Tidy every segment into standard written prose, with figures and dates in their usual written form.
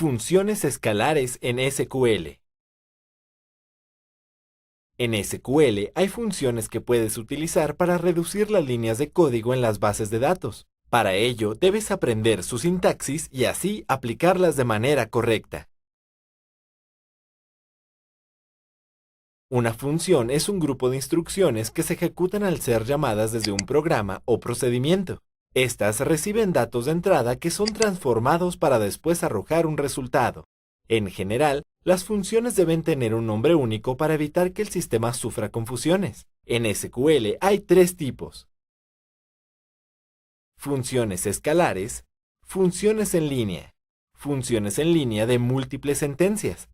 Funciones escalares en SQL. En SQL hay funciones que puedes utilizar para reducir las líneas de código en las bases de datos. Para ello, debes aprender su sintaxis y así aplicarlas de manera correcta. Una función es un grupo de instrucciones que se ejecutan al ser llamadas desde un programa o procedimiento. Estas reciben datos de entrada que son transformados para después arrojar un resultado. En general, las funciones deben tener un nombre único para evitar que el sistema sufra confusiones. En SQL hay tres tipos: funciones escalares, funciones en línea de múltiples sentencias.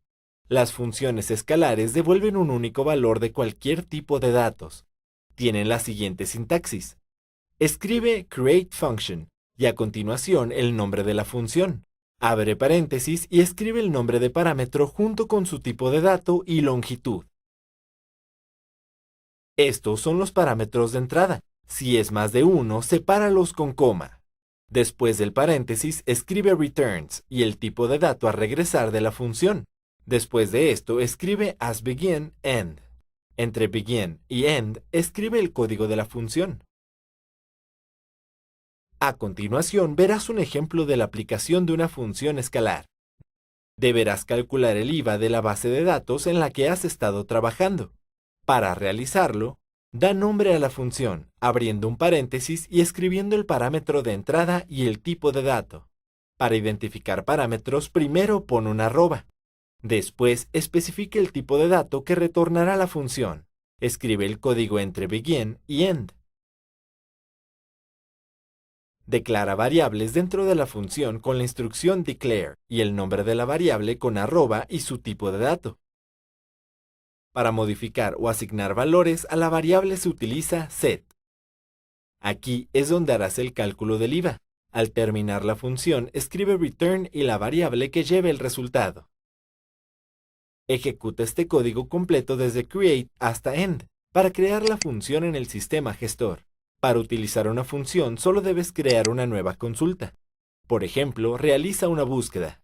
Las funciones escalares devuelven un único valor de cualquier tipo de datos. Tienen la siguiente sintaxis. Escribe createFunction y a continuación el nombre de la función. Abre paréntesis y escribe el nombre de parámetro junto con su tipo de dato y longitud. Estos son los parámetros de entrada. Si es más de uno, sepáralos con coma. Después del paréntesis, escribe returns y el tipo de dato a regresar de la función. Después de esto, escribe as begin, end. Entre begin y end, escribe el código de la función. A continuación, verás un ejemplo de la aplicación de una función escalar. Deberás calcular el IVA de la base de datos en la que has estado trabajando. Para realizarlo, da nombre a la función, abriendo un paréntesis y escribiendo el parámetro de entrada y el tipo de dato. Para identificar parámetros, primero pon una arroba. Después, especifica el tipo de dato que retornará la función. Escribe el código entre begin y end. Declara variables dentro de la función con la instrucción declare y el nombre de la variable con arroba y su tipo de dato. Para modificar o asignar valores a la variable se utiliza set. Aquí es donde harás el cálculo del IVA. Al terminar la función, escribe return y la variable que lleve el resultado. Ejecuta este código completo desde create hasta end para crear la función en el sistema gestor. Para utilizar una función solo debes crear una nueva consulta. Por ejemplo, realiza una búsqueda.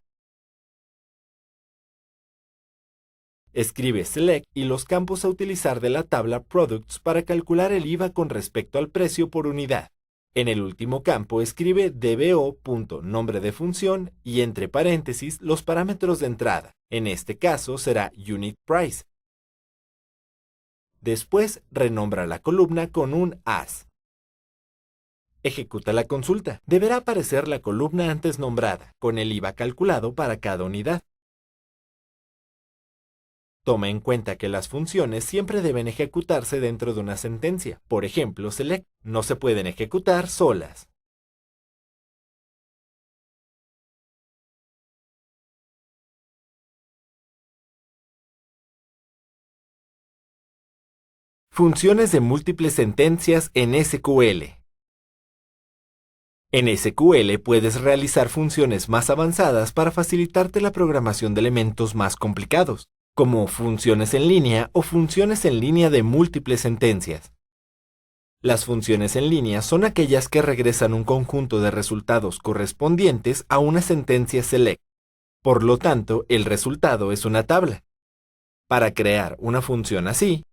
Escribe select y los campos a utilizar de la tabla products para calcular el IVA con respecto al precio por unidad. En el último campo escribe dbo.nombre de función y entre paréntesis los parámetros de entrada. En este caso será unit price. Después renombra la columna con un as. Ejecuta la consulta. Deberá aparecer la columna antes nombrada, con el IVA calculado para cada unidad. Toma en cuenta que las funciones siempre deben ejecutarse dentro de una sentencia. Por ejemplo, select. No se pueden ejecutar solas. Funciones de múltiples sentencias en SQL. En SQL puedes realizar funciones más avanzadas para facilitarte la programación de elementos más complicados, como funciones en línea o funciones en línea de múltiples sentencias. Las funciones en línea son aquellas que regresan un conjunto de resultados correspondientes a una sentencia select. Por lo tanto, el resultado es una tabla. Para crear una función así,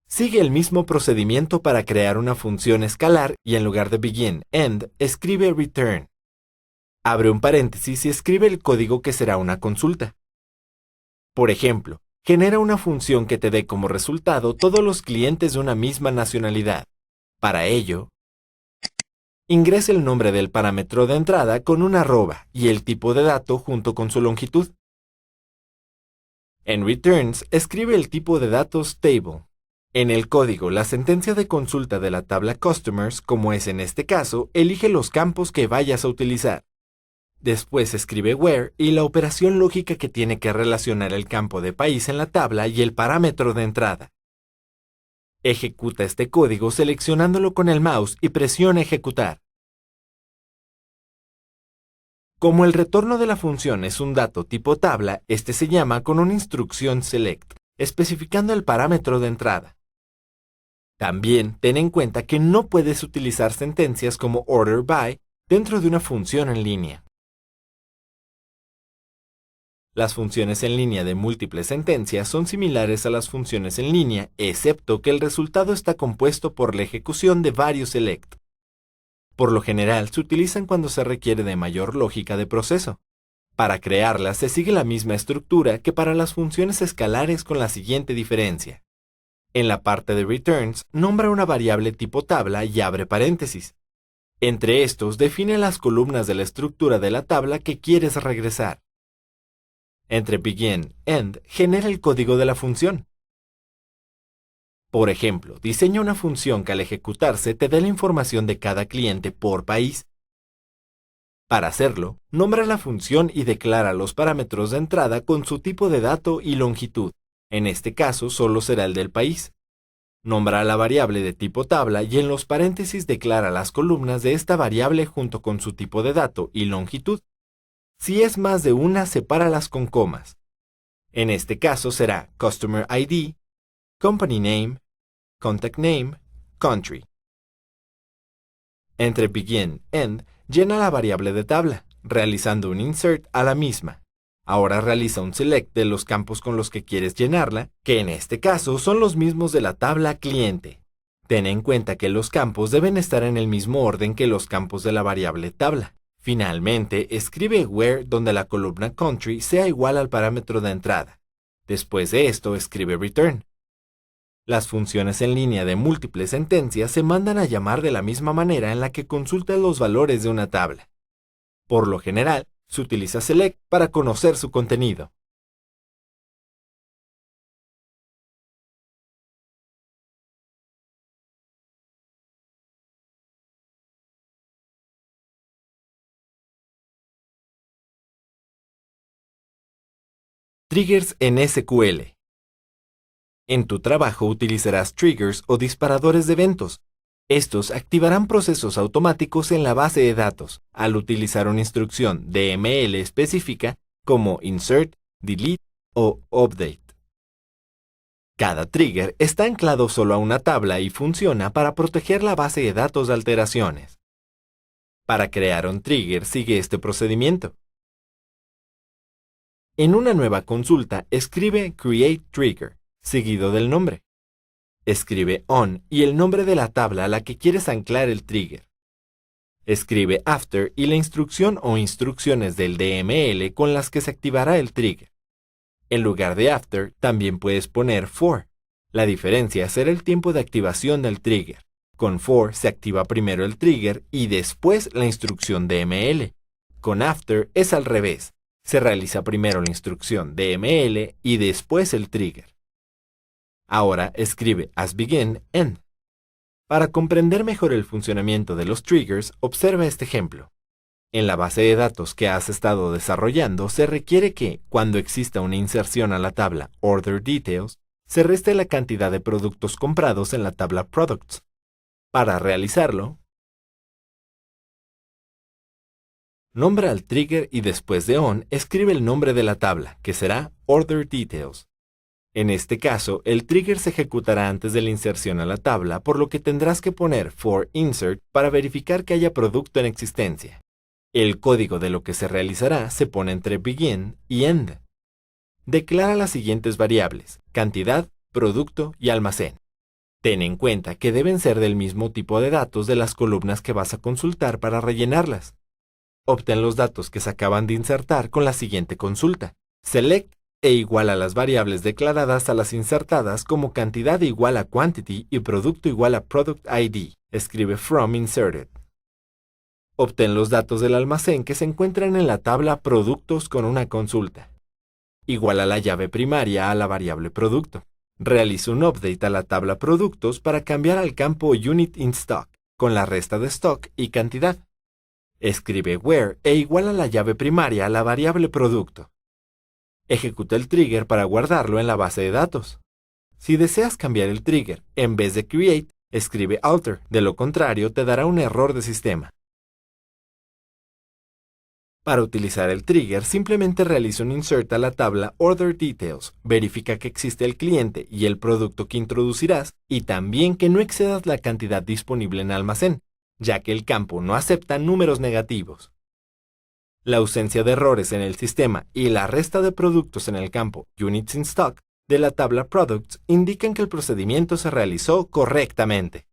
sigue el mismo procedimiento para crear una función escalar y en lugar de begin, end, escribe return. Abre un paréntesis y escribe el código que será una consulta. Por ejemplo, genera una función que te dé como resultado todos los clientes de una misma nacionalidad. Para ello, ingresa el nombre del parámetro de entrada con una arroba y el tipo de dato junto con su longitud. En returns, escribe el tipo de datos table. En el código, la sentencia de consulta de la tabla Customers, como es en este caso, elige los campos que vayas a utilizar. Después escribe where y la operación lógica que tiene que relacionar el campo de país en la tabla y el parámetro de entrada. Ejecuta este código seleccionándolo con el mouse y presiona ejecutar. Como el retorno de la función es un dato tipo tabla, este se llama con una instrucción select, especificando el parámetro de entrada. También ten en cuenta que no puedes utilizar sentencias como order by dentro de una función en línea. Las funciones en línea de múltiples sentencias son similares a las funciones en línea, excepto que el resultado está compuesto por la ejecución de varios select. Por lo general, se utilizan cuando se requiere de mayor lógica de proceso. Para crearlas se sigue la misma estructura que para las funciones escalares con la siguiente diferencia. En la parte de returns, nombra una variable tipo tabla y abre paréntesis. Entre estos, define las columnas de la estructura de la tabla que quieres regresar. Entre begin, end, genera el código de la función. Por ejemplo, diseña una función que al ejecutarse te dé la información de cada cliente por país. Para hacerlo, nombra la función y declara los parámetros de entrada con su tipo de dato y longitud. En este caso, solo será el del país. Nombra la variable de tipo tabla y en los paréntesis declara las columnas de esta variable junto con su tipo de dato y longitud. Si es más de una, sepáralas con comas. En este caso será Customer ID, Company Name, Contact Name, Country. Entre begin, end, llena la variable de tabla, realizando un insert a la misma. Ahora realiza un select de los campos con los que quieres llenarla, que en este caso son los mismos de la tabla cliente. Ten en cuenta que los campos deben estar en el mismo orden que los campos de la variable tabla. Finalmente, escribe where donde la columna country sea igual al parámetro de entrada. Después de esto, escribe return. Las funciones en línea de múltiples sentencias se mandan a llamar de la misma manera en la que consultas los valores de una tabla. Por lo general, se utiliza select para conocer su contenido. Triggers en SQL. En tu trabajo utilizarás triggers o disparadores de eventos. Estos activarán procesos automáticos en la base de datos al utilizar una instrucción DML específica como insert, delete o update. Cada trigger está anclado solo a una tabla y funciona para proteger la base de datos de alteraciones. Para crear un trigger sigue este procedimiento. En una nueva consulta escribe create trigger, seguido del nombre. Escribe on y el nombre de la tabla a la que quieres anclar el trigger. Escribe after y la instrucción o instrucciones del DML con las que se activará el trigger. En lugar de after, también puedes poner for. La diferencia será el tiempo de activación del trigger. Con for se activa primero el trigger y después la instrucción DML. Con after es al revés. Se realiza primero la instrucción DML y después el trigger. Ahora escribe as begin, end. Para comprender mejor el funcionamiento de los triggers, observa este ejemplo. En la base de datos que has estado desarrollando, se requiere que, cuando exista una inserción a la tabla Order Details, se reste la cantidad de productos comprados en la tabla Products. Para realizarlo, nombra al trigger y después de on, escribe el nombre de la tabla, que será Order Details. En este caso, el trigger se ejecutará antes de la inserción a la tabla, por lo que tendrás que poner for insert para verificar que haya producto en existencia. El código de lo que se realizará se pone entre begin y end. Declara las siguientes variables: cantidad, producto y almacén. Ten en cuenta que deben ser del mismo tipo de datos de las columnas que vas a consultar para rellenarlas. Obtén los datos que se acaban de insertar con la siguiente consulta. Select e igual a las variables declaradas a las insertadas como cantidad igual a quantity y producto igual a product ID. Escribe from inserted. Obtén los datos del almacén que se encuentran en la tabla productos con una consulta. Iguala la llave primaria a la variable producto. Realiza un update a la tabla productos para cambiar al campo unit in stock con la resta de stock y cantidad. Escribe where e iguala la llave primaria a la variable producto. Ejecuta el trigger para guardarlo en la base de datos. Si deseas cambiar el trigger, en vez de create, escribe alter. De lo contrario, te dará un error de sistema. Para utilizar el trigger, simplemente realiza un insert a la tabla Order Details, verifica que existe el cliente y el producto que introducirás, y también que no excedas la cantidad disponible en almacén, ya que el campo no acepta números negativos. La ausencia de errores en el sistema y la resta de productos en el campo Units in Stock de la tabla Products indican que el procedimiento se realizó correctamente.